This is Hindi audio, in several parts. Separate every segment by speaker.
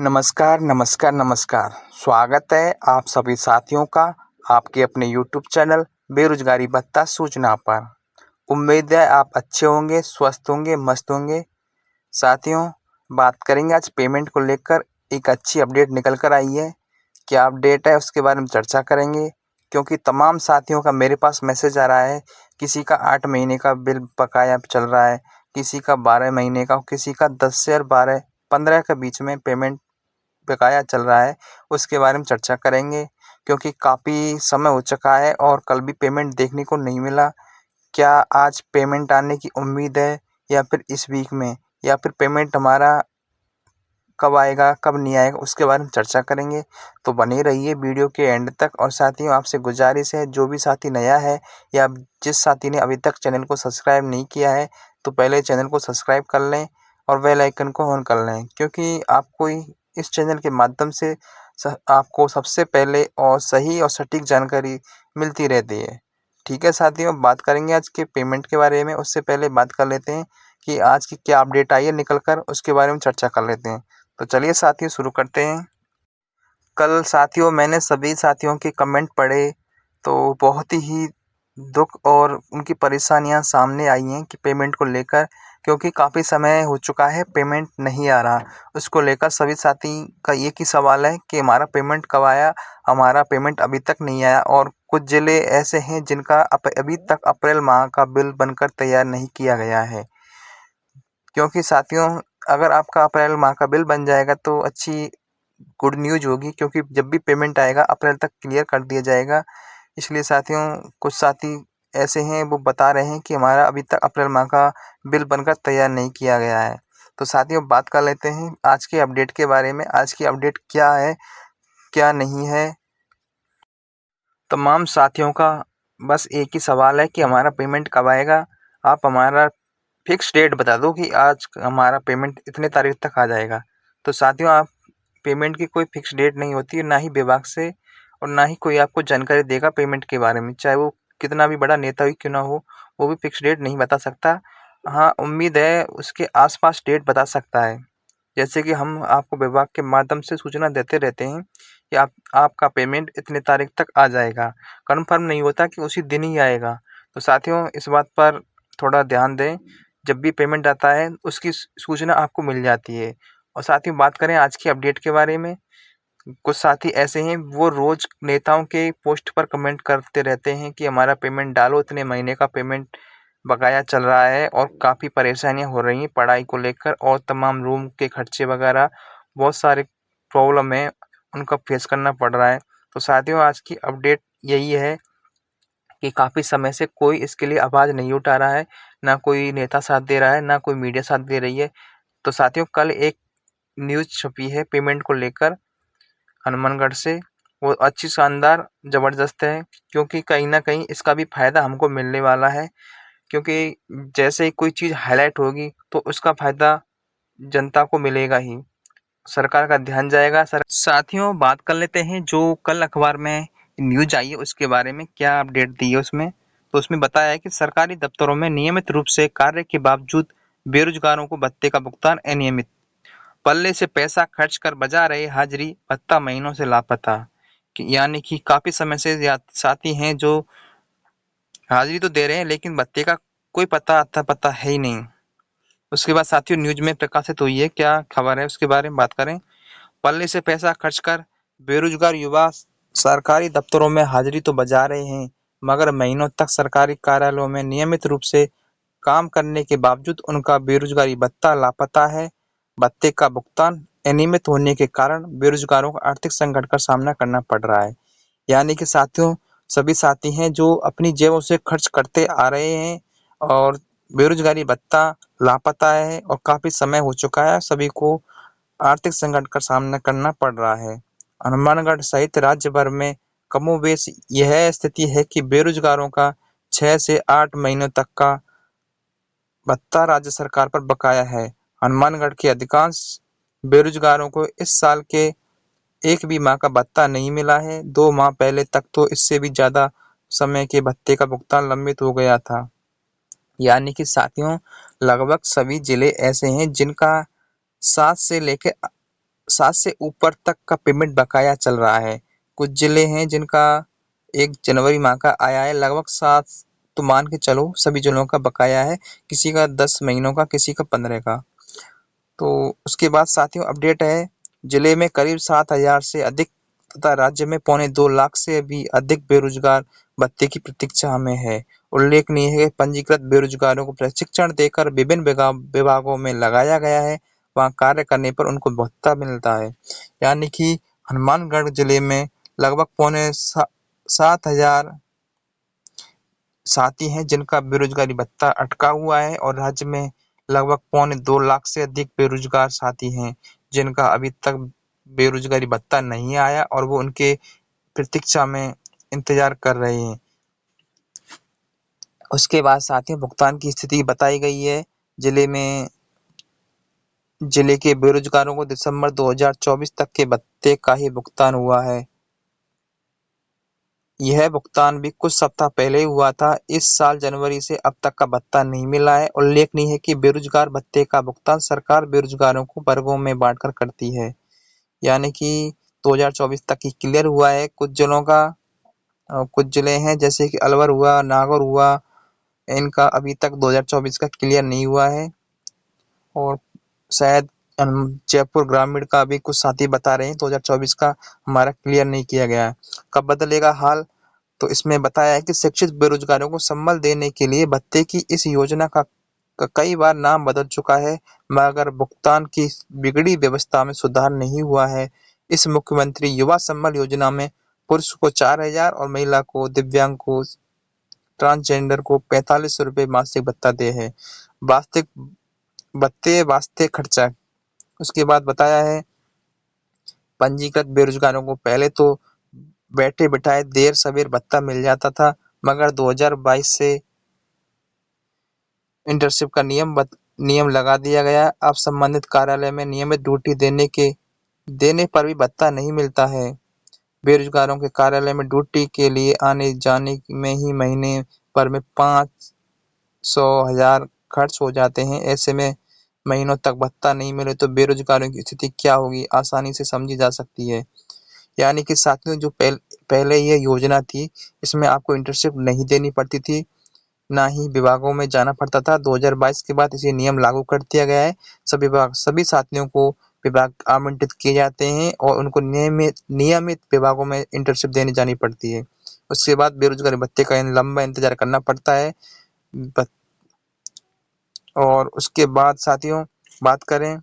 Speaker 1: नमस्कार, नमस्कार, नमस्कार। स्वागत है आप सभी साथियों का आपके अपने यूट्यूब चैनल बेरोज़गारी भत्ता सूचना पर। उम्मीद है आप अच्छे होंगे, स्वस्थ होंगे, मस्त होंगे। साथियों, बात करेंगे आज पेमेंट को लेकर। एक अच्छी अपडेट निकल कर आई है। क्या अपडेट है उसके बारे में चर्चा करेंगे, क्योंकि तमाम साथियों का मेरे पास मैसेज आ रहा है। किसी का 8 महीने का बिल बकाया चल रहा है, किसी का 12 महीने का, किसी का 10 से और 12 15 के बीच में पेमेंट बकाया चल रहा है। उसके बारे में चर्चा करेंगे, क्योंकि काफ़ी समय हो चुका है और कल भी पेमेंट देखने को नहीं मिला। क्या आज पेमेंट आने की उम्मीद है, या फिर इस वीक में, या फिर पेमेंट हमारा कब आएगा, कब नहीं आएगा, उसके बारे में चर्चा करेंगे। तो बने रहिए वीडियो के एंड तक। और साथियों, आपसे गुजारिश है, जो भी साथी नया है या जिस साथी ने अभी तक चैनल को सब्सक्राइब नहीं किया है, तो पहले चैनल को सब्सक्राइब कर लें और बेल आइकन को ऑन कर लें, क्योंकि आपको इस चैनल के माध्यम से आपको सबसे पहले और सही और सटीक जानकारी मिलती रहती है। ठीक है साथियों, बात करेंगे आज के पेमेंट के बारे में। उससे पहले बात कर लेते हैं कि आज की क्या अपडेट आई है निकल कर, उसके बारे में चर्चा कर लेते हैं। तो चलिए साथियों, शुरू करते हैं। कल साथियों, मैंने सभी साथियों के कमेंट पढ़े, तो बहुत ही दुख और उनकी परेशानियां सामने आई हैं कि पेमेंट को लेकर, क्योंकि काफ़ी समय हो चुका है, पेमेंट नहीं आ रहा। उसको लेकर सभी साथी का एक ही सवाल है कि हमारा पेमेंट कब आया। हमारा पेमेंट अभी तक नहीं आया, और कुछ ज़िले ऐसे हैं जिनका अभी तक अप्रैल माह का बिल बनकर तैयार नहीं किया गया है। क्योंकि साथियों, अगर आपका अप्रैल माह का बिल बन जाएगा तो अच्छी गुड न्यूज़ होगी, क्योंकि जब भी पेमेंट आएगा अप्रैल तक क्लियर कर दिया जाएगा। इसलिए साथियों, कुछ साथी ऐसे हैं, वो बता रहे हैं कि हमारा अभी तक अप्रैल माह का बिल बनकर तैयार नहीं किया गया है। तो साथियों, बात कर लेते हैं आज के अपडेट के बारे में। आज की अपडेट क्या है, क्या नहीं है। तमाम साथियों का बस एक ही सवाल है कि हमारा पेमेंट कब आएगा। आप हमारा फिक्स डेट बता दो कि आज हमारा पेमेंट इतने तारीख तक आ जाएगा। तो साथियों, आप पेमेंट की कोई फिक्स डेट नहीं होती है, ना ही विभाग से, और ना ही कोई आपको जानकारी देगा पेमेंट के बारे में, चाहे वो कितना भी बड़ा नेता ही क्यों ना हो, वो भी फिक्स डेट नहीं बता सकता। हाँ, उम्मीद है उसके आसपास डेट बता सकता है। जैसे कि हम आपको विभाग के माध्यम से सूचना देते रहते हैं कि आपका पेमेंट इतने तारीख तक आ जाएगा। कन्फर्म नहीं होता कि उसी दिन ही आएगा। तो साथियों, इस बात पर थोड़ा ध्यान दें। जब भी पेमेंट आता है उसकी सूचना आपको मिल जाती है। और साथियों, बात करें आज की अपडेट के बारे में। कुछ साथी ऐसे हैं, वो रोज़ नेताओं के पोस्ट पर कमेंट करते रहते हैं कि हमारा पेमेंट डालो, इतने महीने का पेमेंट बकाया चल रहा है, और काफ़ी परेशानियां हो रही हैं पढ़ाई को लेकर, और तमाम रूम के खर्चे वगैरह, बहुत सारे प्रॉब्लम है, उनका फेस करना पड़ रहा है। तो साथियों, आज की अपडेट यही है कि काफ़ी समय से कोई इसके लिए आवाज़ नहीं उठा रहा है, ना कोई नेता साथ दे रहा है, ना कोई मीडिया साथ दे रही है। तो साथियों, कल एक न्यूज़ छपी है पेमेंट को लेकर हनुमानगढ़ से। वो अच्छी, शानदार, ज़बरदस्त है, क्योंकि कहीं न कहीं इसका भी फ़ायदा हमको मिलने वाला है। क्योंकि जैसे ही कोई चीज़ हाईलाइट होगी तो उसका फ़ायदा जनता को मिलेगा ही, सरकार का ध्यान जाएगा। सर साथियों, बात कर लेते हैं जो कल अखबार में न्यूज़ आई है उसके बारे में। क्या अपडेट दी है उसमें? तो उसमें बताया है कि सरकारी दफ्तरों में नियमित रूप से कार्य के बावजूद बेरोजगारों को भत्ते का भुगतान अनियमित। पल्ले से पैसा खर्च कर बजा रहे हाजिरी, भत्ता महीनों से लापता। यानी कि काफ़ी समय से साथी हैं जो हाजिरी तो दे रहे हैं, लेकिन भत्ते का कोई पता अता पता है ही नहीं। उसके बाद साथियों, न्यूज़ में प्रकाशित हुई है, क्या खबर है उसके बारे में बात करें। पल्ले से पैसा खर्च कर बेरोजगार युवा सरकारी दफ्तरों में हाजिरी तो बजा रहे हैं, मगर महीनों तक सरकारी कार्यालयों में नियमित रूप से काम करने के बावजूद उनका बेरोजगारी भत्ता लापता है। भत्ते का भुगतान अनियमित होने के कारण बेरोजगारों को आर्थिक संकट का सामना करना पड़ रहा है। यानी कि साथियों, सभी साथी हैं जो अपनी जेबों से खर्च करते आ रहे हैं, और बेरोजगारी भत्ता लापता है, और काफ़ी समय हो चुका है, सभी को आर्थिक संकट का सामना करना पड़ रहा है। हनुमानगढ़ सहित राज्य भर में कमोबेश यह स्थिति है कि बेरोजगारों का 6 से 8 महीनों तक का भत्ता राज्य सरकार पर बकाया है। हनुमानगढ़ के अधिकांश बेरोजगारों को इस साल के एक भी माह का भत्ता नहीं मिला है। 2 माह पहले तक तो इससे भी ज़्यादा समय के भत्ते का भुगतान लंबित हो गया था। यानी कि साथियों, लगभग सभी जिले ऐसे हैं जिनका 7 से लेकर 7 से ऊपर तक का पेमेंट बकाया चल रहा है। कुछ ज़िले हैं जिनका 1 जनवरी माह का आया है लगभग 7, तो मान के चलो सभी ज़िलों का बकाया है, किसी का 10 महीनों का, किसी का 15 का। तो उसके बाद साथियों अपडेट है, ज़िले में करीब 7,000 से अधिक तथा राज्य में पौने 2 लाख से भी अधिक बेरोजगार भत्ते की प्रतीक्षा में है। उल्लेखनीय है कि पंजीकृत बेरोजगारों को प्रशिक्षण देकर विभिन्न विभागों में लगाया गया है, वहाँ कार्य करने पर उनको भत्ता मिलता है। यानी कि हनुमानगढ़ जिले में लगभग पौने 7,000 साथी हैं जिनका बेरोजगारी भत्ता अटका हुआ है और राज्य में लगभग पौने 2 लाख से अधिक बेरोजगार साथी हैं जिनका अभी तक बेरोजगारी भत्ता नहीं आया और वो उनके प्रतीक्षा में इंतजार कर रहे हैं। उसके बाद साथियों भुगतान की स्थिति बताई गई है। जिले के बेरोजगारों को दिसंबर 2024 तक के भत्ते का ही भुगतान हुआ है। यह भुगतान भी कुछ सप्ताह पहले ही हुआ था। इस साल जनवरी से अब तक का भत्ता नहीं मिला है। उल्लेखनीय है कि बेरोजगार भत्ते का भुगतान सरकार बेरोजगारों को वर्गों में बांटकर करती है। यानी कि 2024 तक ही क्लियर हुआ है कुछ जिलों का। कुछ जिले हैं जैसे कि अलवर हुआ, नागौर हुआ, इनका अभी तक 2024 का क्लियर नहीं हुआ है और शायद जयपुर ग्रामीण का भी कुछ साथी बता रहे हैं 2024 का हमारा क्लियर नहीं किया गया है। कब बदलेगा हाल? तो इसमें बताया है कि शिक्षित बेरोजगारों को संबल देने के लिए भत्ते की इस योजना का कई बार नाम बदल चुका है, मगर भुगतान की बिगड़ी व्यवस्था में सुधार नहीं हुआ है। इस मुख्यमंत्री युवा संबल योजना में पुरुष को 4,000 और महिला को, दिव्यांग को, ट्रांसजेंडर को 45 रुपये मासिक भत्ता दे है। वास्तविक भत्ते वास्ते खर्चा। उसके बाद बताया है पंजीकृत बेरोजगारों को पहले तो बैठे बिठाए देर सवेर भत्ता मिल जाता था, मगर 2022 से इंटर्नशिप का नियम लगा दिया गया। अब संबंधित कार्यालय में नियमित ड्यूटी देने पर भी भत्ता नहीं मिलता है। बेरोजगारों के कार्यालय में ड्यूटी के लिए आने जाने में ही महीने भर में 500,000 खर्च हो जाते हैं। ऐसे में महीनों तक भत्ता नहीं मिले तो बेरोजगारों की स्थिति क्या होगी, आसानी से समझी जा सकती है। यानी कि साथियों जो पहले ये योजना थी, इसमें आपको इंटर्नशिप नहीं देनी पड़ती थी, ना ही विभागों में जाना पड़ता था। 2022 के बाद ये नियम लागू कर दिया गया है। सभी साथियों को विभाग आवंटित किए जाते हैं और उनको नियमित विभागों में इंटर्नशिप देने जानी पड़ती है। उसके बाद बेरोजगारी भत्ते का लंबा इंतजार करना पड़ता है। और उसके बाद साथियों बात करें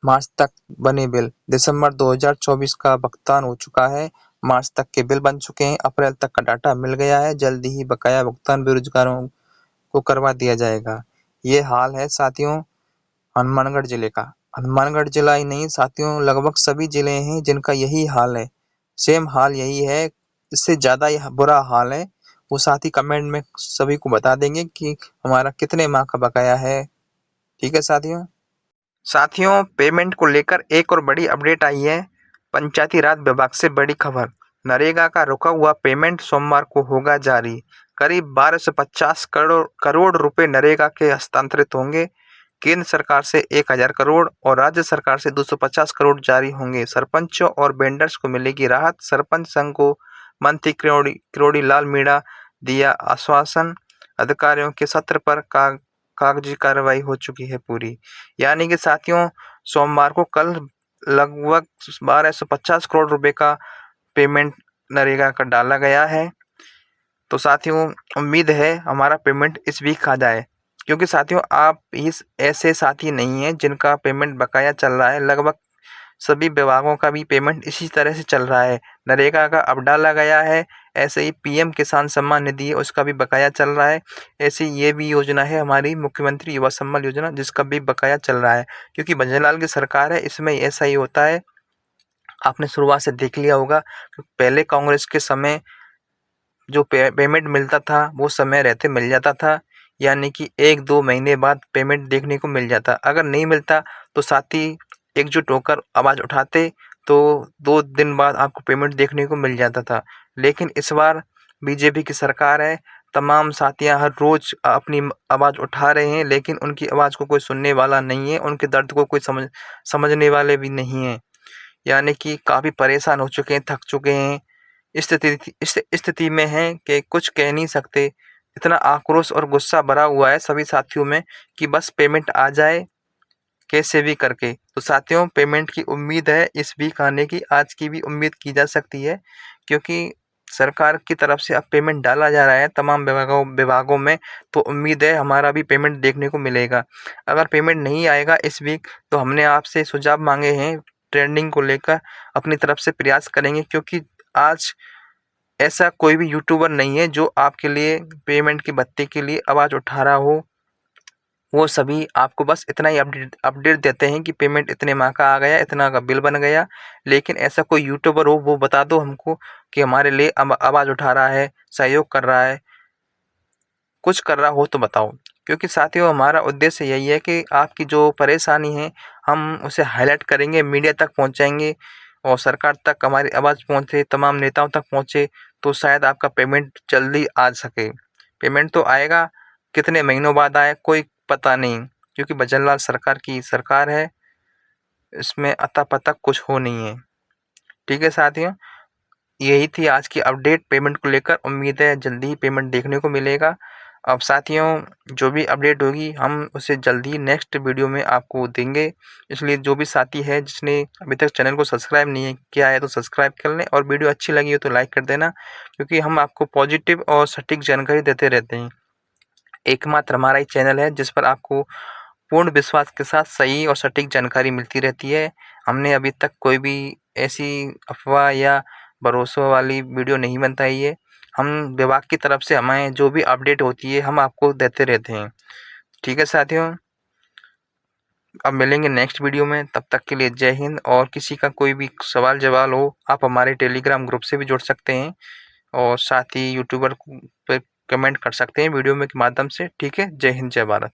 Speaker 1: मार्च तक बने बिल। दिसंबर 2024 का भुगतान हो चुका है। मार्च तक के बिल बन चुके हैं। अप्रैल तक का डाटा मिल गया है। जल्दी ही बकाया भुगतान बेरोजगारों को करवा दिया जाएगा। ये हाल है साथियों हनुमानगढ़ जिले का। हनुमानगढ़ जिला ही नहीं साथियों, लगभग सभी जिले हैं जिनका यही हाल है। सेम हाल यही है, इससे ज़्यादा यह बुरा हाल है। वो साथी कमेंट में सभी को बता देंगे कि हमारा कितने माह का बकाया है। ठीक है साथियों। साथियों पेमेंट को लेकर एक और बड़ी अपडेट आई है। पंचायती राज विभाग से बड़ी खबर, नरेगा का रुका हुआ पेमेंट सोमवार को होगा जारी। करीब 1250 करोड़ रुपए नरेगा के हस्तांतरित होंगे। केंद्र सरकार से 1,000 करोड़ और राज्य सरकार से 250 करोड़ जारी होंगे। सरपंचों और वेंडर्स को मिलेगी राहत। सरपंच संघ को मंत्री किरोड़ी लाल मीणा दिया आश्वासन। अधिकारियों के सत्र पर कागजी कार्रवाई हो चुकी है पूरी। यानी कि साथियों सोमवार को कल लगभग 1250 करोड़ रुपए का पेमेंट नरेगा का डाला गया है। तो साथियों उम्मीद है हमारा पेमेंट इस वीक आ जाए, क्योंकि साथियों आप इस ऐसे साथी नहीं हैं जिनका पेमेंट बकाया चल रहा है। लगभग सभी विभागों का भी पेमेंट इसी तरह से चल रहा है। नरेगा का अब डाला गया है, ऐसे ही पीएम किसान सम्मान निधि है उसका भी बकाया चल रहा है। ऐसी ये भी योजना है हमारी मुख्यमंत्री युवा संबल योजना, जिसका भी बकाया चल रहा है। क्योंकि भजन लाल की सरकार है, इसमें ऐसा ही होता है। आपने शुरुआत से देख लिया होगा, पहले कांग्रेस के समय जो पेमेंट मिलता था वो समय रहते मिल जाता था। यानी कि 1-2 महीने बाद पेमेंट देखने को मिल जाता। अगर नहीं मिलता तो साथी एकजुट होकर आवाज़ उठाते तो 2 दिन बाद आपको पेमेंट देखने को मिल जाता था। लेकिन इस बार बीजेपी की सरकार है, तमाम साथियाँ हर रोज़ अपनी आवाज़ उठा रहे हैं, लेकिन उनकी आवाज़ को कोई सुनने वाला नहीं है, उनके दर्द को कोई समझने वाले भी नहीं हैं। यानी कि काफ़ी परेशान हो चुके हैं, थक चुके हैं। इस स्थिति में हैं कि कुछ कह नहीं सकते। इतना आक्रोश और गुस्सा भरा हुआ है सभी साथियों में कि बस पेमेंट आ जाए कैसे भी करके। तो साथियों, पेमेंट की उम्मीद है इस वीक आने की, आज की भी उम्मीद की जा सकती है, क्योंकि सरकार की तरफ से अब पेमेंट डाला जा रहा है तमाम विभागों में, तो उम्मीद है हमारा भी पेमेंट देखने को मिलेगा। अगर पेमेंट नहीं आएगा इस वीक, तो हमने आपसे सुझाव माँगे हैं, ट्रेंडिंग को लेकर अपनी तरफ से प्रयास करेंगे, क्योंकि आज ऐसा कोई भी यूट्यूबर नहीं है जो आपके लिए पेमेंट की बत्ती के लिए आवाज़ उठा रहा हो। वो सभी आपको बस इतना ही अपडेट देते हैं कि पेमेंट इतने माह का आ गया, इतना का बिल बन गया। लेकिन ऐसा कोई यूट्यूबर हो, वो बता दो हमको कि हमारे लिए आवाज़ उठा रहा है, सहयोग कर रहा है, कुछ कर रहा हो तो बताओ। क्योंकि साथियों, हमारा उद्देश्य यही है कि आपकी जो परेशानी है, हम उसे हाइलाइट करेंगे, मीडिया तक पहुँचाएँगे और सरकार तक हमारी आवाज़ पहुँचे, तमाम नेताओं तक पहुँचे, तो शायद आपका पेमेंट जल्दी आ सके। पेमेंट तो आएगा, कितने महीनों बाद आए कोई पता नहीं, क्योंकि भजनलाल सरकार की सरकार है, इसमें अता-पता कुछ हो नहीं है। ठीक है साथियों, यही थी आज की अपडेट पेमेंट को लेकर। उम्मीद है जल्दी ही पेमेंट देखने को मिलेगा। अब साथियों, जो भी अपडेट होगी हम उसे जल्दी नेक्स्ट वीडियो में आपको देंगे। इसलिए जो भी साथी है जिसने अभी तक चैनल को सब्सक्राइब नहीं किया है, तो सब्सक्राइब कर लें, और वीडियो अच्छी लगी हो तो लाइक कर देना, क्योंकि हम आपको पॉजिटिव और सटीक जानकारी देते रहते हैं। एकमात्र हमारा ही चैनल है जिस पर आपको पूर्ण विश्वास के साथ सही और सटीक जानकारी मिलती रहती है। हमने अभी तक कोई भी ऐसी अफ़वाह या भरोसे वाली वीडियो नहीं बताई है। हम विभाग की तरफ से हमें जो भी अपडेट होती है हम आपको देते रहते हैं। ठीक है साथियों, अब मिलेंगे नेक्स्ट वीडियो में, तब तक के लिए जय हिंद। और किसी का कोई भी सवाल जवाब हो, आप हमारे टेलीग्राम ग्रुप से भी जुड़ सकते हैं, और साथ ही यूट्यूबर पे कमेंट कर सकते हैं वीडियो में के माध्यम से। ठीक है, जय हिंद, जय भारत।